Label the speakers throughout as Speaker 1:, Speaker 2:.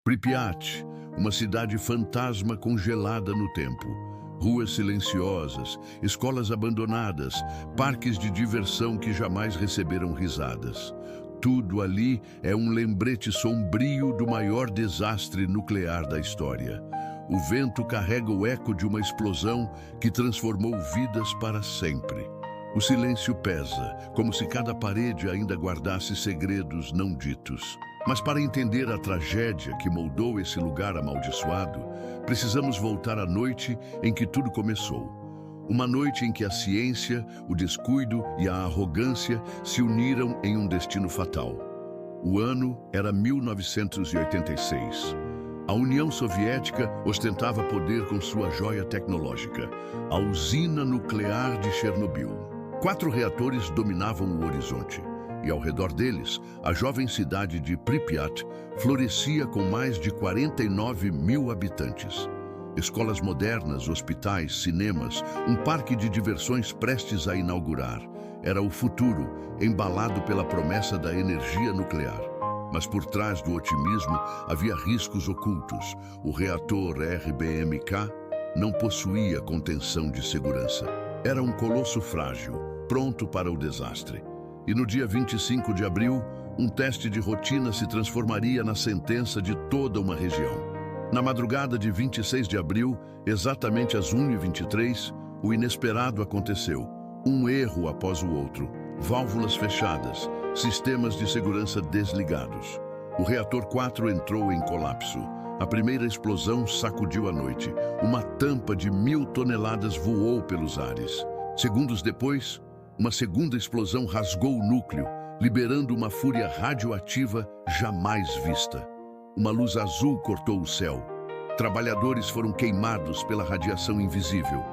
Speaker 1: Pripyat, uma cidade fantasma congelada no tempo. Ruas silenciosas, escolas abandonadas, parques de diversão que jamais receberam risadas. Tudo ali é um lembrete sombrio do maior desastre nuclear da história. O vento carrega o eco de uma explosão que transformou vidas para sempre. O silêncio pesa, como se cada parede ainda guardasse segredos não ditos. Mas para entender a tragédia que moldou esse lugar amaldiçoado, precisamos voltar à noite em que tudo começou. Uma noite em que a ciência, o descuido e a arrogância se uniram em um destino fatal. O ano era 1986. A União Soviética ostentava poder com sua joia tecnológica, a usina nuclear de Chernobyl. 4 reatores dominavam o horizonte. E ao redor deles, a jovem cidade de Pripyat florescia com mais de 49 mil habitantes. Escolas modernas, hospitais, cinemas, um parque de diversões prestes a inaugurar. Era o futuro, embalado pela promessa da energia nuclear. Mas por trás do otimismo havia riscos ocultos. O reator RBMK não possuía contenção de segurança. Era um colosso frágil, pronto para o desastre. E no dia 25 de abril, um teste de rotina se transformaria na sentença de toda uma região. Na madrugada de 26 de abril, exatamente às 1h23, o inesperado aconteceu. Um erro após o outro, válvulas fechadas, sistemas de segurança desligados. O reator 4 entrou em colapso. A primeira explosão sacudiu a noite. Uma tampa de 1000 toneladas voou pelos ares. Segundos depois, uma segunda explosão rasgou o núcleo, liberando uma fúria radioativa jamais vista. Uma luz azul cortou o céu. Trabalhadores foram queimados pela radiação invisível.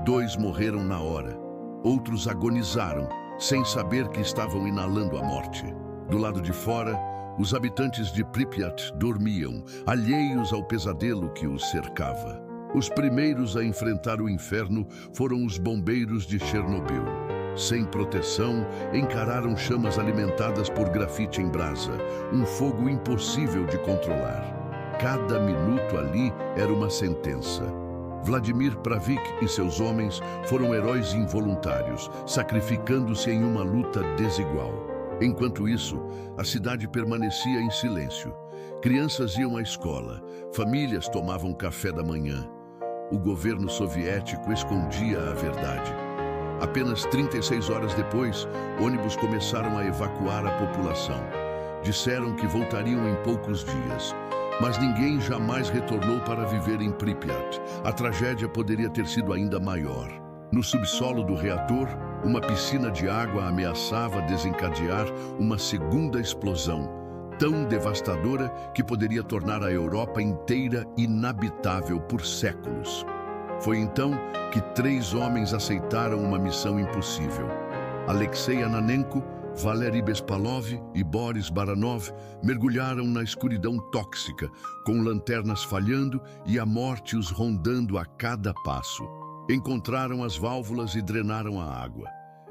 Speaker 1: 2 morreram na hora. Outros agonizaram, sem saber que estavam inalando a morte. Do lado de fora, os habitantes de Pripyat dormiam, alheios ao pesadelo que os cercava. Os primeiros a enfrentar o inferno foram os bombeiros de Chernobyl. Sem proteção, encararam chamas alimentadas por grafite em brasa, um fogo impossível de controlar. Cada minuto ali era uma sentença. Vladimir Pravik e seus homens foram heróis involuntários, sacrificando-se em uma luta desigual. Enquanto isso, a cidade permanecia em silêncio. Crianças iam à escola, famílias tomavam café da manhã. O governo soviético escondia a verdade. Apenas 36 horas depois, ônibus começaram a evacuar a população. Disseram que voltariam em poucos dias, mas ninguém jamais retornou para viver em Pripyat. A tragédia poderia ter sido ainda maior. No subsolo do reator, uma piscina de água ameaçava desencadear uma segunda explosão, tão devastadora que poderia tornar a Europa inteira inabitável por séculos. Foi então que 3 homens aceitaram uma missão impossível. Alexei Ananenko, Valery Bespalov e Boris Baranov mergulharam na escuridão tóxica, com lanternas falhando e a morte os rondando a cada passo. Encontraram as válvulas e drenaram a água.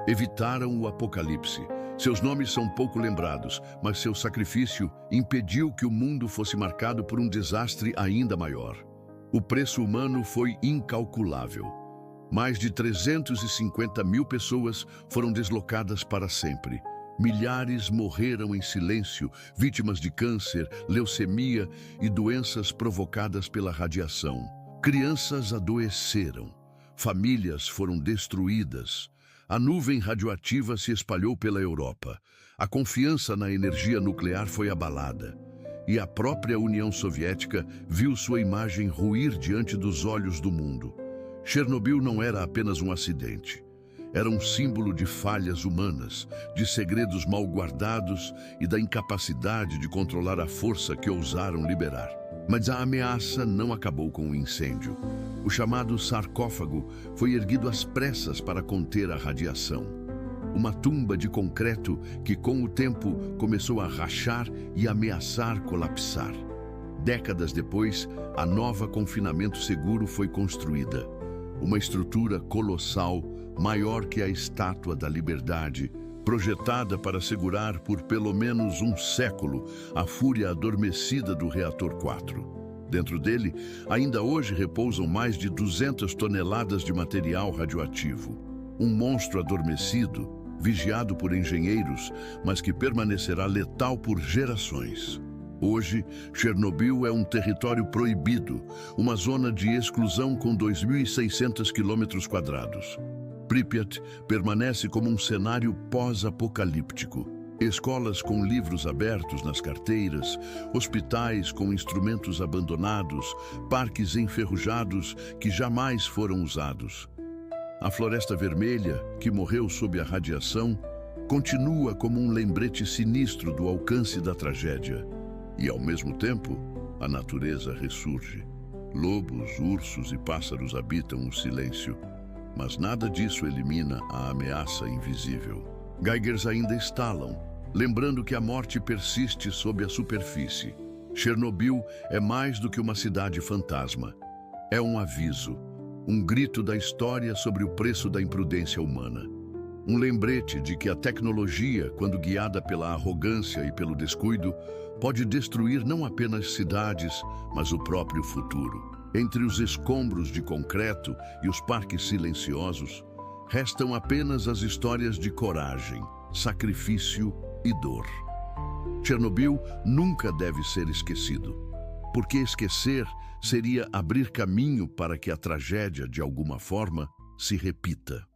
Speaker 1: Evitaram o apocalipse. Seus nomes são pouco lembrados, mas seu sacrifício impediu que o mundo fosse marcado por um desastre ainda maior. O preço humano foi incalculável. Mais de 350 mil pessoas foram deslocadas para sempre. Milhares morreram em silêncio, vítimas de câncer, leucemia e doenças provocadas pela radiação. Crianças adoeceram. Famílias foram destruídas. A nuvem radioativa se espalhou pela Europa. A confiança na energia nuclear foi abalada. E a própria União Soviética viu sua imagem ruir diante dos olhos do mundo. Chernobyl não era apenas um acidente. Era um símbolo de falhas humanas, de segredos mal guardados e da incapacidade de controlar a força que ousaram liberar. Mas a ameaça não acabou com o incêndio. O chamado sarcófago foi erguido às pressas para conter a radiação. Uma tumba de concreto que, com o tempo, começou a rachar e ameaçar colapsar. Décadas depois, a nova confinamento seguro foi construída. Uma estrutura colossal, maior que a Estátua da Liberdade, projetada para segurar por pelo menos um século a fúria adormecida do reator 4. Dentro dele, ainda hoje repousam mais de 200 toneladas de material radioativo. Um monstro adormecido, vigiado por engenheiros, mas que permanecerá letal por gerações. Hoje, Chernobyl é um território proibido, uma zona de exclusão com 2.600 quilômetros quadrados. Pripyat permanece como um cenário pós-apocalíptico. Escolas com livros abertos nas carteiras, hospitais com instrumentos abandonados, parques enferrujados que jamais foram usados. A Floresta Vermelha, que morreu sob a radiação, continua como um lembrete sinistro do alcance da tragédia. E, ao mesmo tempo, a natureza ressurge. Lobos, ursos e pássaros habitam o silêncio, mas nada disso elimina a ameaça invisível. Geigers ainda estalam, lembrando que a morte persiste sob a superfície. Chernobyl é mais do que uma cidade fantasma. É um aviso, um grito da história sobre o preço da imprudência humana. Um lembrete de que a tecnologia, quando guiada pela arrogância e pelo descuido, pode destruir não apenas cidades, mas o próprio futuro. Entre os escombros de concreto e os parques silenciosos, restam apenas as histórias de coragem, sacrifício e dor. Chernobyl nunca deve ser esquecido, porque esquecer seria abrir caminho para que a tragédia, de alguma forma, se repita.